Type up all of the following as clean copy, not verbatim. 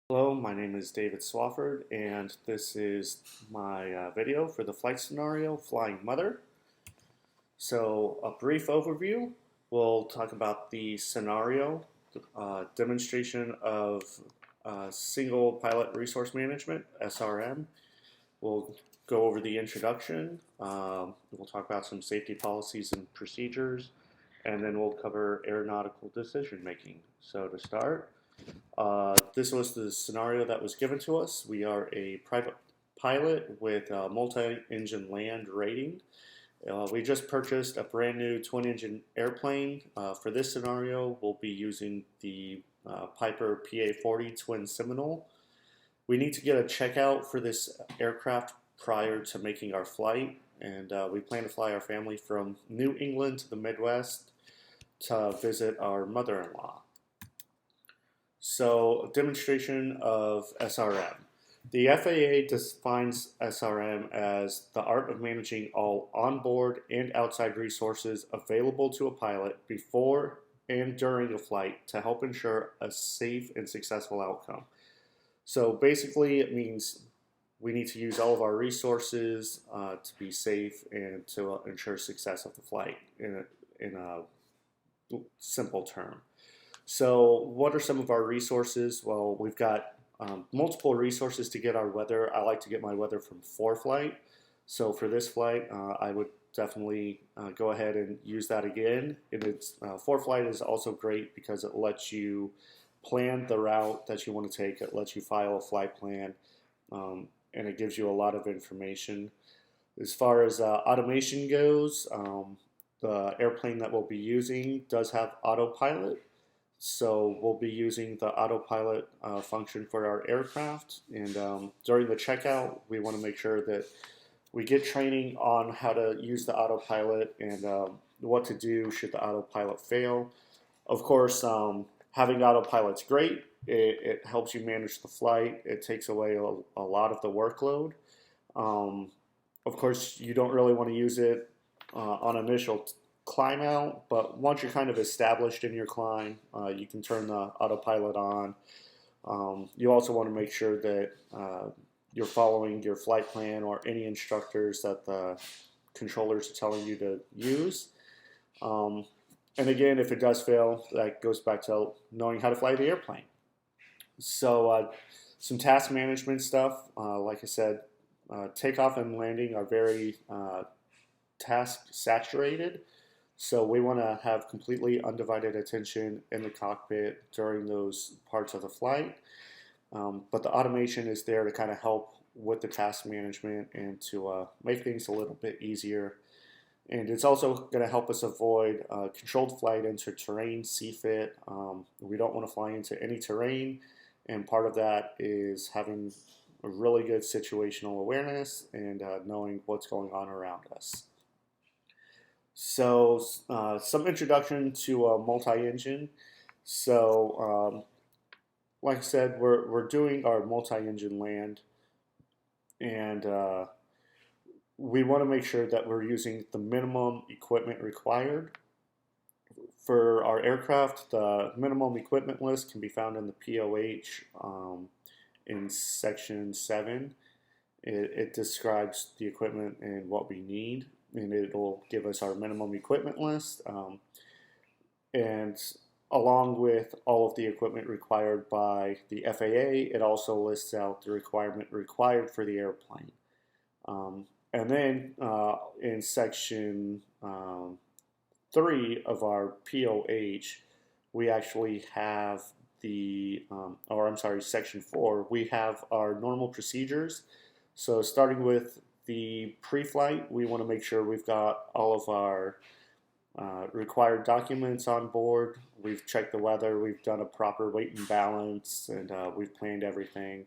Hello, my name is David Swafford, and this is my video for the flight scenario, Flying Mother. So, a brief overview. We'll talk about the scenario, demonstration of single pilot resource management, SRM. We'll go over the introduction. We'll talk about some safety policies and procedures, and then we'll cover aeronautical decision making. So, to start, this was the scenario that was given to us. We are a private pilot with a multi-engine land rating. We just purchased a brand new twin-engine airplane. For this scenario, we'll be using the Piper PA-40 Twin Seminole. We need to get a checkout for this aircraft prior to making our flight, and we plan to fly our family from New England to the Midwest to visit our mother-in-law. So, demonstration of SRM. The FAA defines SRM as the art of managing all onboard and outside resources available to a pilot before and during a flight to help ensure a safe and successful outcome. So, basically, it means we need to use all of our resources to be safe and to ensure success of the flight in a simple term. So, what are some of our resources? Well, we've got multiple resources to get our weather. I like to get my weather from ForeFlight. So, for this flight, I would definitely go ahead and use that again. And ForeFlight is also great because it lets you plan the route that you want to take. It lets you file a flight plan, and it gives you a lot of information. As far as automation goes, the airplane that we'll be using does have autopilot. So we'll be using the autopilot function for our aircraft. And during the checkout, we want to make sure that we get training on how to use the autopilot and what to do should the autopilot fail. Of course, having autopilot's great. It helps you manage the flight. It takes away a lot of the workload. Of course, you don't really want to use it on initial climb out, but once you're kind of established in your climb, you can turn the autopilot on. You also want to make sure that you're following your flight plan or any instructors that the controllers are telling you to use. And again, if it does fail, that goes back to knowing how to fly the airplane. So, some task management stuff, like I said, takeoff and landing are very task saturated. So we want to have completely undivided attention in the cockpit during those parts of the flight. But the automation is there to kind of help with the task management and to make things a little bit easier. And it's also going to help us avoid controlled flight into terrain, CFIT. We don't want to fly into any terrain, and part of that is having a really good situational awareness and knowing what's going on around us. So, some introduction to a multi-engine. So, like I said, we're doing our multi-engine land, and we want to make sure that we're using the minimum equipment required. For our aircraft, the minimum equipment list can be found in the POH in section 7. It describes the equipment and what we need, and it'll give us our minimum equipment list. And along with all of the equipment required by the FAA, it also lists out the requirement required for the airplane. And then in section 3 of our POH, we actually have section 4, we have our normal procedures. So starting with the pre-flight, we want to make sure we've got all of our required documents on board. We've checked the weather, we've done a proper weight and balance, and we've planned everything.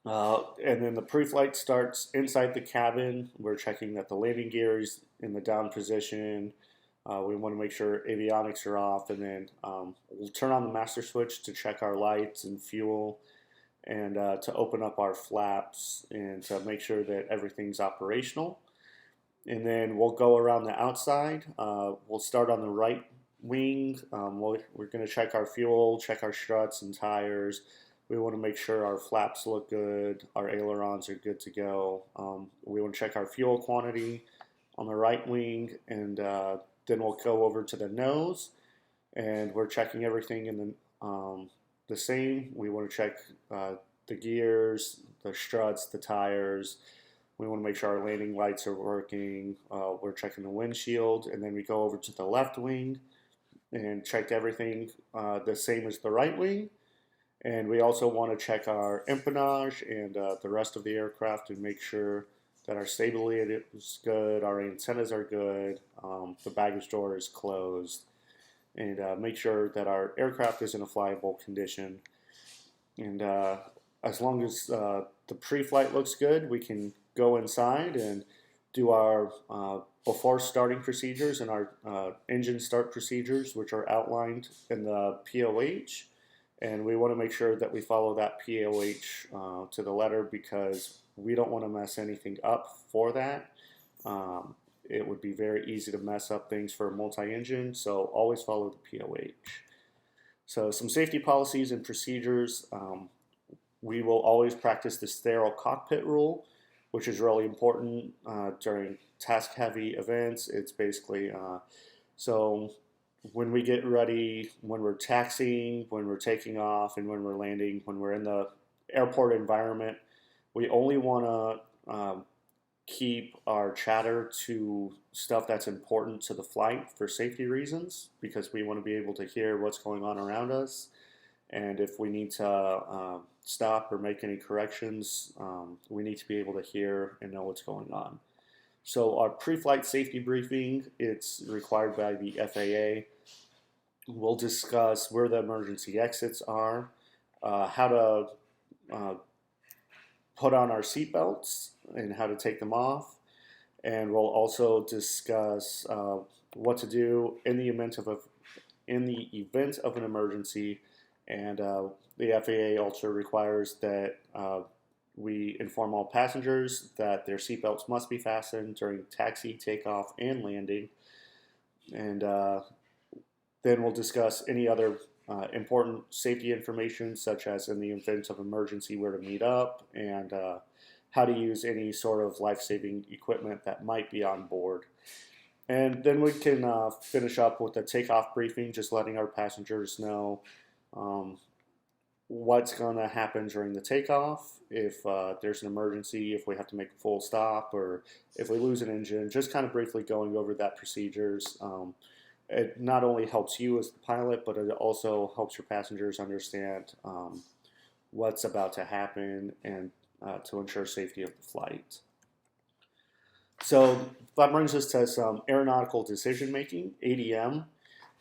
And then the pre-flight starts inside the cabin. We're checking that the landing gear is in the down position. We want to make sure avionics are off, and then we'll turn on the master switch to check our lights and fuel, and to open up our flaps and to make sure that everything's operational. And then we'll go around the outside. We'll start on the right wing. We're going to check our fuel, check our struts and tires, We want to make sure our flaps look good, our ailerons are good to go. We want to check our fuel quantity on the right wing, and then we'll go over to the nose, and we're checking everything in the same. We want to check the gears, the struts, the tires. We want to make sure our landing lights are working. We're checking the windshield, and then we go over to the left wing and check everything the same as the right wing. And we also want to check our empennage and the rest of the aircraft and make sure that our stability is good, our antennas are good, the baggage door is closed, and make sure that our aircraft is in a flyable condition. And as long as the pre-flight looks good, we can go inside and do our before starting procedures and our engine start procedures, which are outlined in the POH. And we want to make sure that we follow that POH to the letter, because we don't want to mess anything up for that. It would be very easy to mess up things for a multi-engine, so always follow the POH. So some safety policies and procedures. We will always practice the sterile cockpit rule, which is really important during task-heavy events. It's basically, so when we get ready, when we're taxiing, when we're taking off, and when we're landing, when we're in the airport environment, we only want to keep our chatter to stuff that's important to the flight for safety reasons, because we want to be able to hear what's going on around us. And if we need to stop or make any corrections, we need to be able to hear and know what's going on. So our pre-flight safety briefing, it's required by the FAA. We'll discuss where the emergency exits are, how to put on our seatbelts and how to take them off. And we'll also discuss what to do in the event of an emergency. And the FAA also requires that we inform all passengers that their seatbelts must be fastened during taxi, takeoff, and landing. And then we'll discuss any other important safety information, such as in the event of emergency, where to meet up, and how to use any sort of life-saving equipment that might be on board. And then we can finish up with a takeoff briefing, just letting our passengers know what's going to happen during the takeoff, if there's an emergency, if we have to make a full stop, or if we lose an engine, just kind of briefly going over that procedures. It not only helps you as the pilot, but it also helps your passengers understand what's about to happen, and to ensure safety of the flight. So that brings us to some aeronautical decision making, ADM.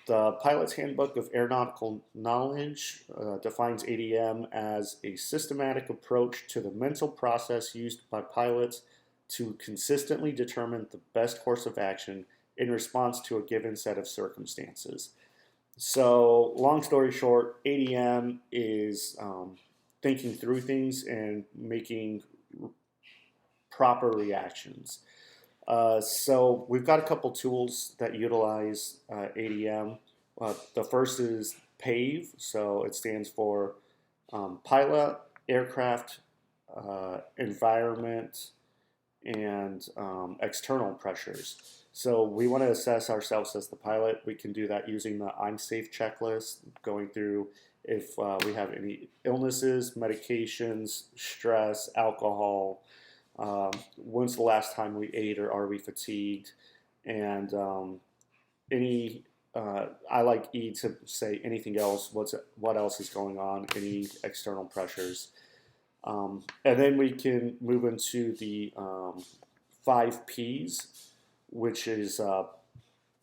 The Pilot's Handbook of Aeronautical Knowledge defines ADM as a systematic approach to the mental process used by pilots to consistently determine the best course of action in response to a given set of circumstances. So, long story short, ADM is thinking through things and making proper reactions. So we've got a couple tools that utilize ADM. The first is PAVE, so it stands for Pilot, Aircraft, Environment, and External Pressures. So we want to assess ourselves as the pilot. We can do that using the I'm Safe checklist, going through if we have any illnesses, medications, stress, alcohol, when's the last time we ate, or are we fatigued, and I like E to say anything else, what else is going on, any external pressures. And then we can move into the 5 Ps, which is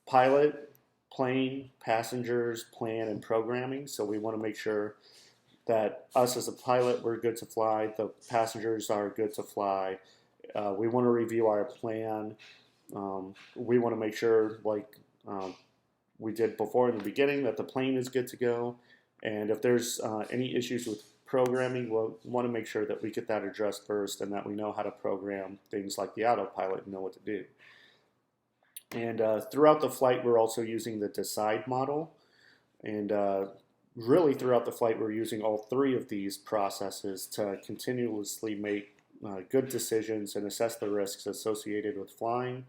pilot, plane, passengers, plan, and programming. So we want to make sure that us as a pilot, we're good to fly, the passengers are good to fly. We want to review our plan. We want to make sure, like we did before in the beginning, that the plane is good to go. And if there's any issues with programming, we'll want to make sure that we get that addressed first, and that we know how to program things like the autopilot and know what to do. And throughout the flight, we're also using the DECIDE model. And really throughout the flight, we're using all three of these processes to continuously make good decisions and assess the risks associated with flying.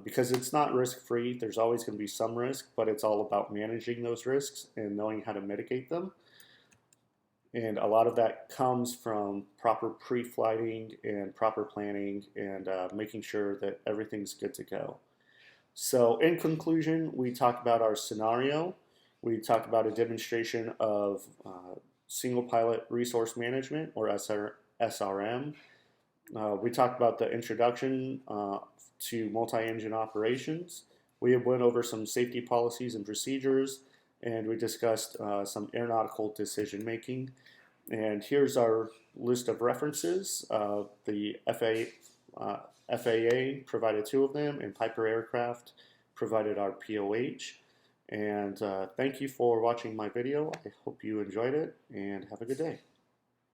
Because it's not risk-free, there's always going to be some risk, but it's all about managing those risks and knowing how to mitigate them. And a lot of that comes from proper pre-flighting and proper planning and making sure that everything's good to go. So in conclusion, we talked about our scenario. We talked about a demonstration of single pilot resource management, or SRM. We talked about the introduction to multi-engine operations. We went over some safety policies and procedures, and we discussed some aeronautical decision making. And here's our list of references. The FAA provided 2 of them, and Piper Aircraft provided our POH. And thank you for watching my video. I hope you enjoyed it, and have a good day.